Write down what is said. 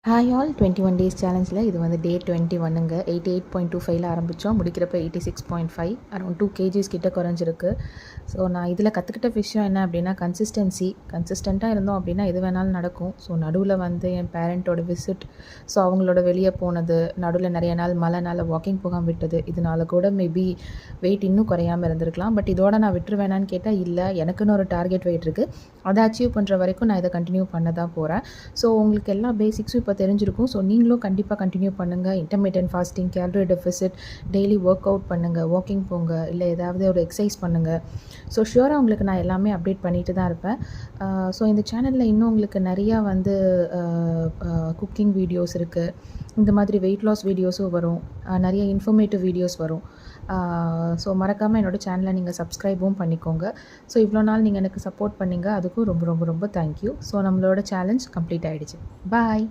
Hi all 21 days சேலஞ்சில் இது வந்து டே 21ங்க 88.25 ஆரம்பித்தோம், முடிக்கிறப்ப 86.5 அரௌண்ட் 2 kgs கிட்ட குறைஞ்சிருக்கு. ஸோ நான் இதில் கற்றுக்கிட்ட விஷயம் என்ன அப்படின்னா கன்சிஸ்டண்ட்டாக இருந்தோம் அப்படின்னா எது வேணாலும் நடக்கும். ஸோ நடுவில் வந்து என் பேரண்ட்டோட விசிட், ஸோ அவங்களோட வெளியே போனது, நடுவில் நிறைய நாள் மழைனால வாக்கிங் போகாமல் விட்டது, இதனால கூட மேபி வெயிட் இன்னும் குறையாமல் இருந்திருக்கலாம். பட் இதோட நான் விட்டுருவேனான்னு கேட்டால் இல்லை, எனக்குன்னு ஒரு டார்கெட் வெயிட் இருக்குது. அதை அச்சீவ் பண்ணுற வரைக்கும் நான் இதை கண்டினியூ பண்ண தான் போகிறேன். ஸோ உங்களுக்கு எல்லா பேசிக்ஸும் இப்போ தெரிஞ்சிருக்கும். ஸோ நீங்களும் கண்டிப்பாக கண்டினியூ பண்ணுங்கள். Intermittent fasting, calorie deficit, daily workout பண்ணுங்கள், வாக்கிங் போங்க, இல்லை ஏதாவது ஒரு எக்ஸசைஸ் பண்ணுங்கள். ஸோ ஷியோராக உங்களுக்கு நான் எல்லாமே அப்டேட் பண்ணிட்டு தான் இருப்பேன். ஸோ இந்த சேனலில் இன்னும் உங்களுக்கு நிறையா வந்து குக்கிங் வீடியோஸ் இருக்குது, இந்த மாதிரி வெயிட் லாஸ் வீடியோஸும் வரும், நிறைய இன்ஃபர்மேட்டிவ் வீடியோஸ் வரும். ஸோ மறக்காமல் என்னோடய சேனலை நீங்கள் சப்ஸ்கிரைபும் பண்ணிக்கோங்க. ஸோ இவ்வளோ நாள் நீங்கள் எனக்கு சப்போர்ட் பண்ணிங்க, அதுக்கும் ரொம்ப ரொம்ப ரொம்ப தேங்க்யூ. ஸோ நம்மளோட சேலஞ்ச் கம்ப்ளீட் ஆகிடுச்சு. பாய்.